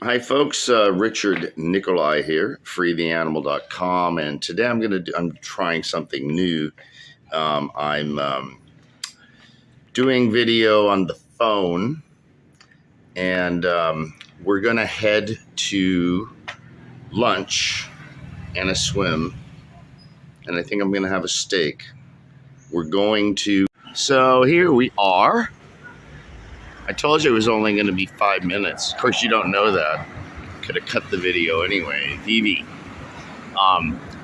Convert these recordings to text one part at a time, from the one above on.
Hi folks, Richard Nikoley here, freetheanimal.com, and today I'm trying something new. I'm doing video on the phone, and we're gonna head to lunch and a swim, and I think I'm gonna have a steak. So here we are. I told you it was only gonna be 5 minutes. Of course, you don't know that. Could have cut the video anyway. Vivi.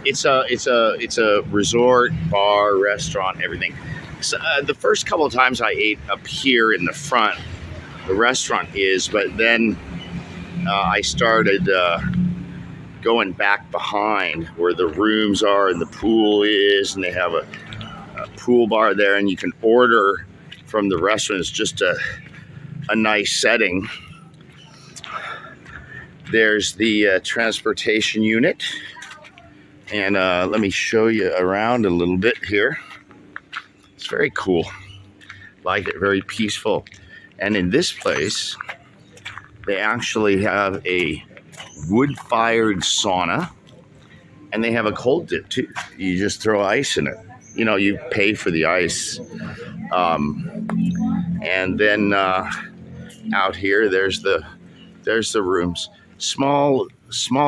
It's a resort, bar, restaurant, everything. So, the first couple of times I ate up here in the front, the restaurant is, but then I started going back behind where the rooms are and the pool is, and they have a pool bar there, and you can order from the restaurant. It's just a nice setting. There's the transportation unit. And let me show you around a little bit here. It's very cool. Like it, very peaceful. And in this place, they actually have a wood-fired sauna. And they have a cold dip too. You just throw ice in it. You know, you pay for the ice. And then out here, there's the rooms. Small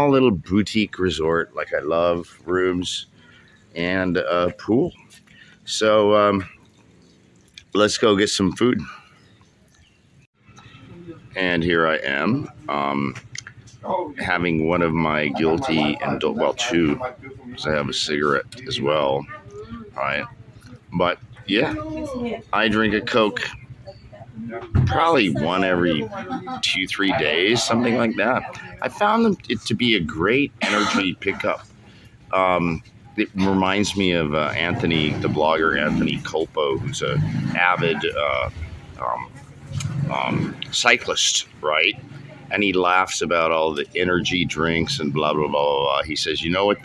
little boutique resort. Like, I love rooms and a pool. So let's go get some food. And here I am, having one of my guilty and two, because I have a cigarette as well. All right, but yeah, I drink a Coke probably one every 2-3 days, something like that. I found it to be a great energy pickup. It reminds me of Anthony, the blogger Anthony Colpo, who's an avid cyclist, right? And he laughs about all the energy drinks and blah, blah, blah, blah, blah. He says, you know what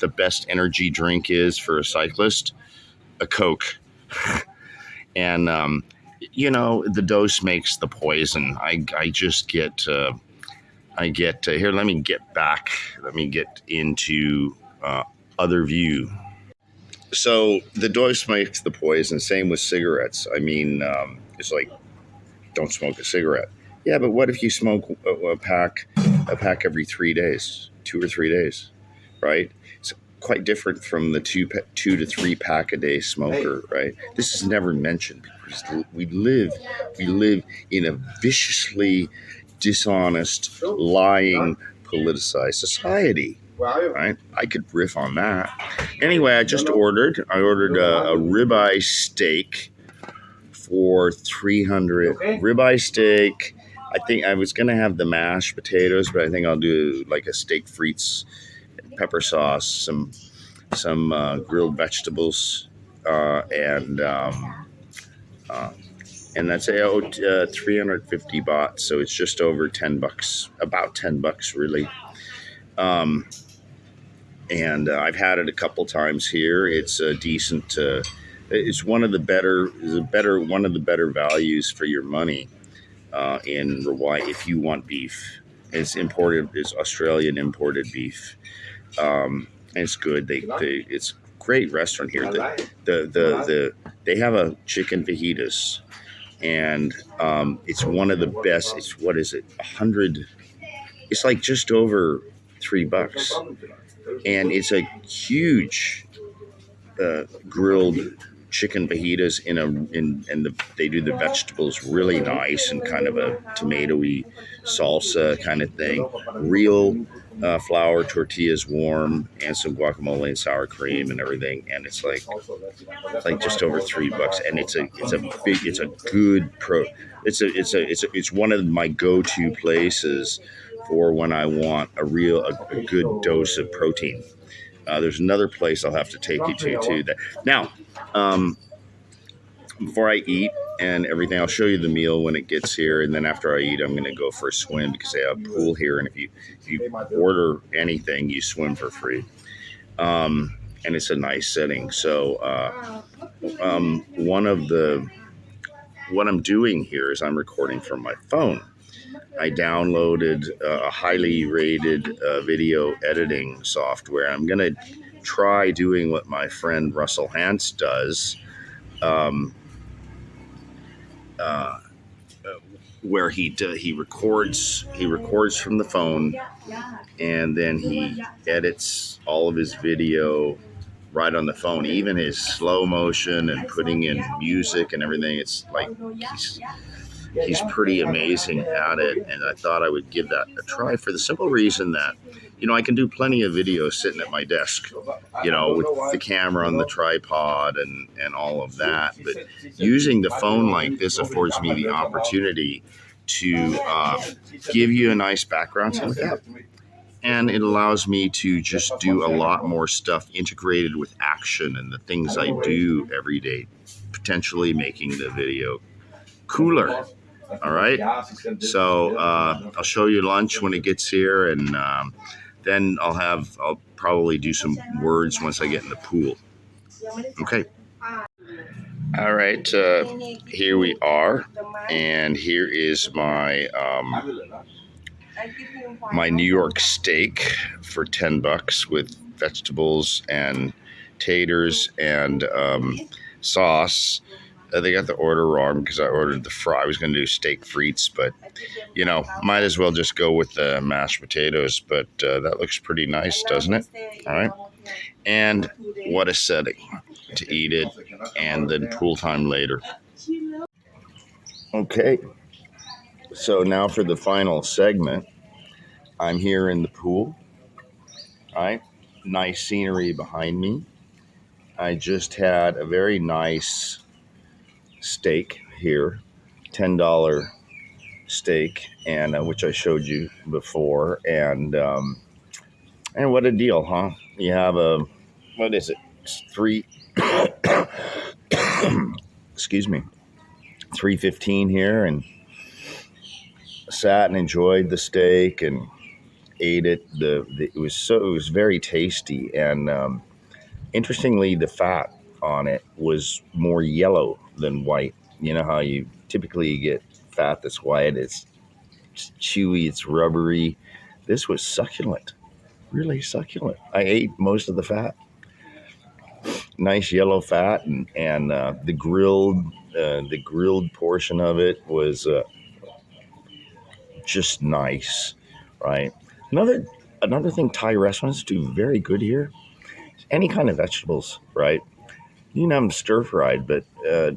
the best energy drink is for a cyclist? A Coke. And, you know, the dose makes the poison. I just get, here, let me get into other view. So the dose makes the poison. Same with cigarettes. I mean, it's like, don't smoke a cigarette. Yeah, but what if you smoke a pack every 3 days, 2 or 3 days, right? It's quite different from the 2 to 3 pack a day smoker, right? This is never mentioned because we live in a viciously dishonest, lying, politicized society. Right? I could riff on that. Anyway, I ordered a ribeye steak for $300. Ribeye steak. I think I was gonna have the mashed potatoes, but I think I'll do like a steak frites, pepper sauce, some grilled vegetables, and that's 350 baht. So it's just over $10, about $10 really. And I've had it a couple times here. It's a decent. It's one of the better values for your money in Hawaii if you want beef. It's imported. It's Australian imported beef. And it's good. It's a great restaurant here. They have a chicken fajitas, and it's one of the best. It's what is it? 100. It's like just over $3. And it's a huge grilled chicken fajitas they do the vegetables really nice and kind of a tomatoey salsa kind of thing. Real flour tortillas, warm, and some guacamole and sour cream and everything. And it's like just over $3. And it's one of my go-to places for when I want a good dose of protein. There's another place I'll have to take you to too. Now, before I eat and everything, I'll show you the meal when it gets here. And then after I eat, I'm going to go for a swim because they have a pool here. And if you order anything, you swim for free. And it's a nice setting. So what I'm doing here is I'm recording from my phone. I downloaded a highly rated video editing software. I'm going to try doing what my friend Russell Hantz does, um, uh, where he records from the phone, and then he edits all of his video right on the phone, even his slow motion and putting in music and everything. It's like he's pretty amazing at it, and I thought I would give that a try for the simple reason that, I can do plenty of videos sitting at my desk, with the camera on the tripod and all of that. But using the phone like this affords me the opportunity to give you a nice background to look at. And it allows me to just do a lot more stuff integrated with action and the things I do every day, potentially making the video cooler. All right. So I'll show you lunch when it gets here, and then I'll probably do some words once I get in the pool. Okay. All right. Here we are, and here is my New York steak for $10 with vegetables and taters and sauce. They got the order wrong because I ordered the fry. I was going to do steak frites, but might as well just go with the mashed potatoes. But that looks pretty nice, doesn't it? All right. And what a setting to eat it, and then pool time later. Okay. So now for the final segment. I'm here in the pool. All right. Nice scenery behind me. I just had a very nice steak here, $10 steak, and which I showed you before, and what a deal, huh? You have what is it? Three, excuse me, 315 here, and sat and enjoyed the steak and ate it. It was very tasty, and interestingly, the fat on it was more yellow than white. You know how you typically get fat that's white? It's chewy, it's rubbery. This was succulent, really succulent. I ate most of the fat. Nice yellow fat, and the grilled portion of it was just nice, right? Another thing Thai restaurants do very good here. Any kind of vegetables, right? You can have them stir fried, but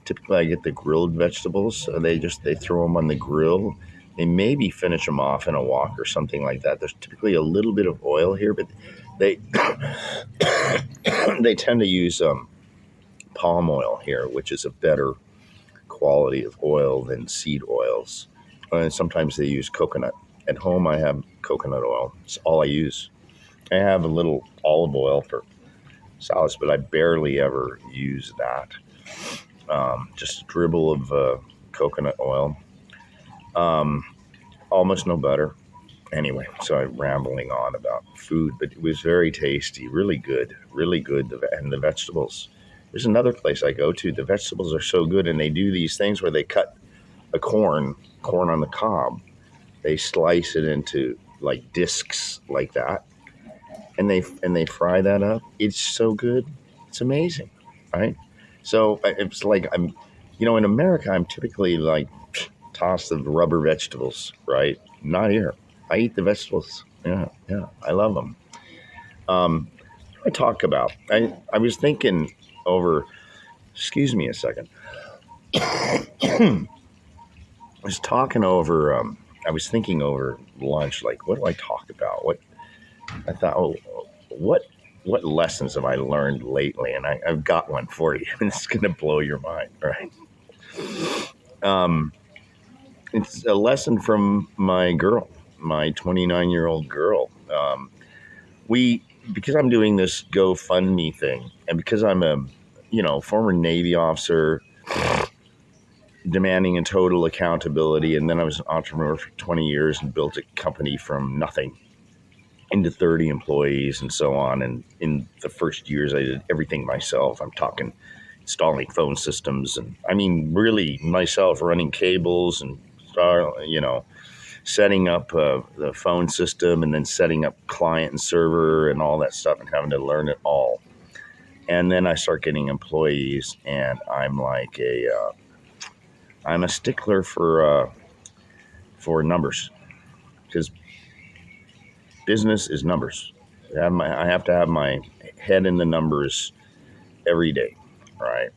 typically I get the grilled vegetables. They throw them on the grill. They maybe finish them off in a wok or something like that. There's typically a little bit of oil here, but they they tend to use palm oil here, which is a better quality of oil than seed oils. And sometimes they use coconut. At home, I have coconut oil. It's all I use. I have a little olive oil for salads, but I barely ever use that. Just a dribble of coconut oil. Almost no butter. Anyway, so I'm rambling on about food, but it was very tasty, really good. And the vegetables. There's another place I go to. The vegetables are so good, and they do these things where they cut a corn on the cob. They slice it into like discs like that, and they fry that up. It's so good. It's amazing, right? So it's like in America, I'm typically like toss the rubber vegetables, right? Not here. I eat the vegetables. Yeah, I love them. I talk about. I was thinking over. Excuse me a second. I was thinking over lunch, like, what do I talk about? I thought, what lessons have I learned lately? And I've got one for you. It's going to blow your mind, right? It's a lesson from my girl, my 29-year-old girl. Because I'm doing this GoFundMe thing, and because I'm a, former Navy officer, demanding a total accountability, and then I was an entrepreneur for 20 years and built a company from nothing into 30 employees and so on. And in the first years, I did everything myself. I'm talking installing phone systems, and really myself running cables and setting up the phone system and then setting up client and server and all that stuff and having to learn it all. And then I start getting employees, and I'm like I'm a stickler for numbers, because business is numbers. I have to have my head in the numbers every day, right?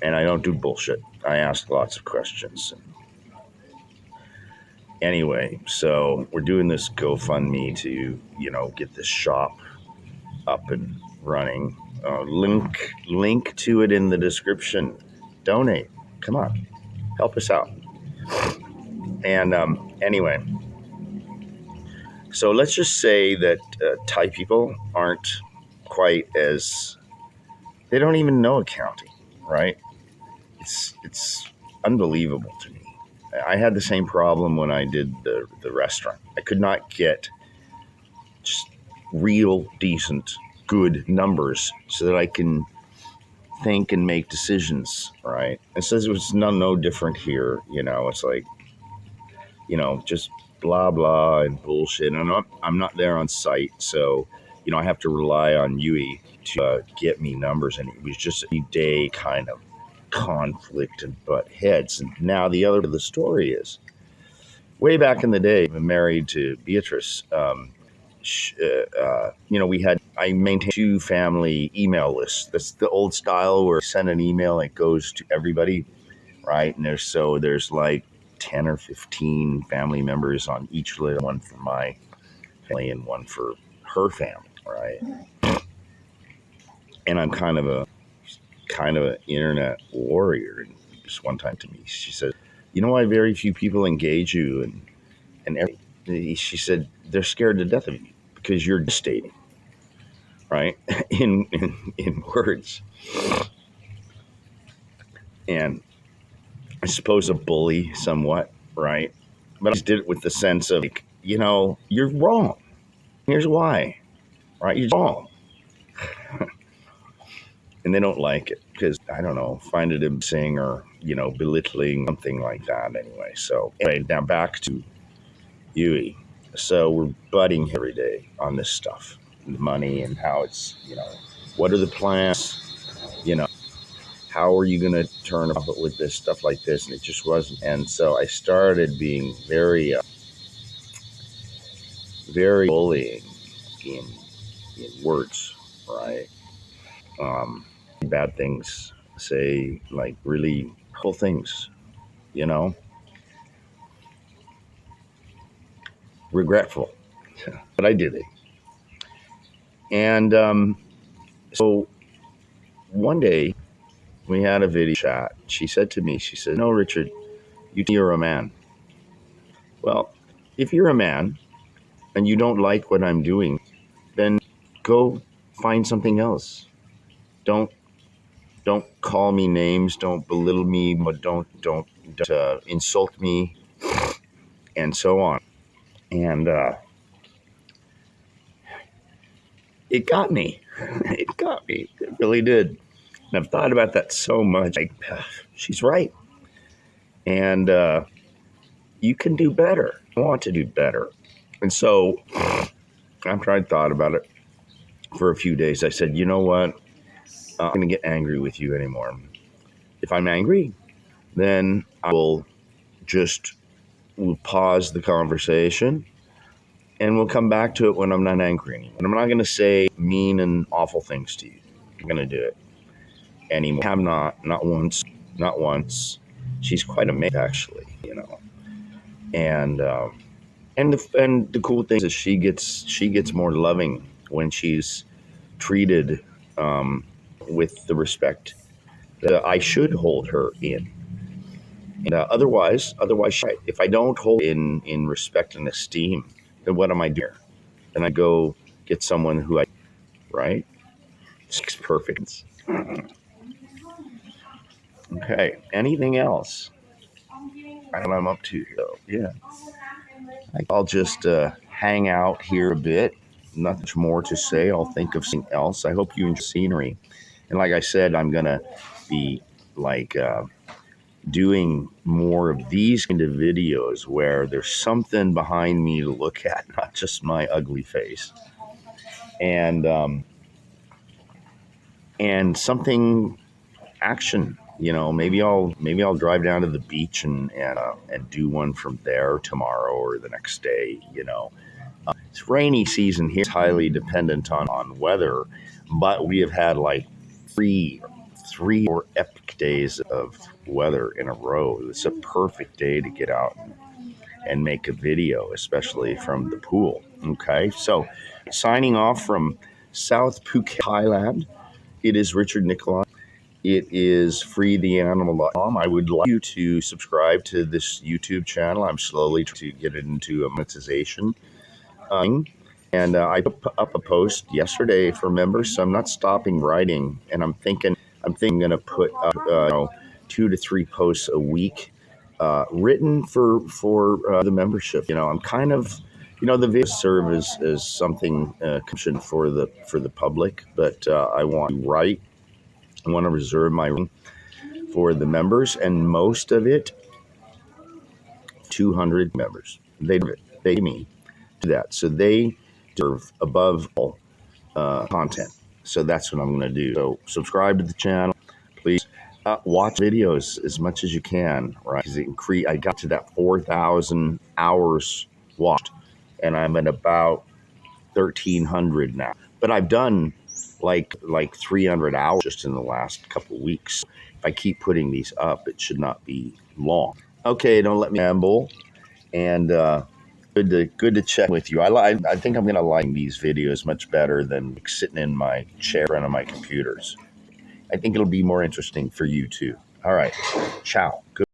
And I don't do bullshit. I ask lots of questions. Anyway, so we're doing this GoFundMe to, get this shop up and running. Link to it in the description. Donate. Come on, help us out. And anyway, so let's just say that Thai people aren't quite as, they don't even know accounting, right? It's unbelievable to me. I had the same problem when I did the restaurant. I could not get just real, decent, good numbers so that I can think and make decisions, right? It says it was no different here. It's like, just blah blah and bullshit. And I'm not there on site, so I have to rely on Yui to get me numbers, and it was just a day kind of conflict and butt heads. And now the other of the story is, way back in the day, I'm married to Beatrice. I maintain 2 family email lists. That's the old style where I send an email, it goes to everybody, right? And there's like 10 or 15 family members on each list, one for my family and one for her family, right? And I'm kind of an internet warrior. And just one time to me, she said, why very few people engage you, she said they're scared to death of you because you're devastating, right? in words. And I suppose a bully somewhat, right? But I just did it with the sense of, you're wrong. Here's why, right? You're wrong. And they don't like it because, I don't know, find it embarrassing or, belittling, something like that anyway. So anyway, now back to Yui. So we're butting every day on this stuff, money and how it's, what are the plans, how are you going to turn up with this stuff like this? And it just wasn't. And so I started being very, very bullying in words, right? Bad things, say like really hurtful things, regretful, but I did it. And so one day we had a video chat. She said to me, no, Richard, you're a man. Well, if you're a man and you don't like what I'm doing, then go find something else. Don't call me names. Don't belittle me. But don't insult me, and so on. And it got me. It got me. It really did. And I've thought about that so much. She's right. And you can do better. I want to do better. And so after I thought about it for a few days, I said, you know what? I'm going to get angry with you anymore. If I'm angry, then I will we'll pause the conversation and we'll come back to it when I'm not angry anymore. And I'm not going to say mean and awful things to you. I'm going to do it anymore. I have not once. She's quite amazing, actually, And the cool thing is she gets more loving when she's treated with the respect that I should hold her in. And otherwise, if I don't hold in respect and esteem, then what am I doing? Then I go get someone who right? It's perfect. Okay. Anything else? I don't know what I'm up to here. So, yeah. I'll just hang out here a bit. Nothing more to say. I'll think of something else. I hope you enjoy scenery. And like I said, I'm going to be doing more of these kind of videos where there's something behind me to look at, not just my ugly face, and something action. Maybe I'll drive down to the beach and do one from there tomorrow or the next day. It's rainy season here. It's highly dependent on weather, but we have had like three or epic days of weather in a row. It's a perfect day to get out and make a video, especially from the pool. Okay, so signing off from South Phuket, Thailand. It is Richard Nikoley. It is freetheanimal.com. I would like you to subscribe to this YouTube channel. I'm slowly trying to get it into a monetization. And I put up a post yesterday for members, so I'm not stopping writing. And I'm thinking I'm going to put up 2 to 3 posts a week written for the membership. I'm kind of the videos serve as something commission for the public, but I want to write. I want to reserve my room for the members, and most of it, 200 members. They me do that, so they deserve above all content. So that's what I'm going to do. So subscribe to the channel, please. Watch videos as much as you can, right? Because I got to that 4,000 hours watched, and I'm at about 1,300 now. But I've done like 300 hours just in the last couple of weeks. If I keep putting these up, it should not be long. Okay, don't let me ramble. And good to check with you. I think I'm going to like these videos much better than sitting in my chair in front of my computers. I think it'll be more interesting for you too. All right, ciao. Good.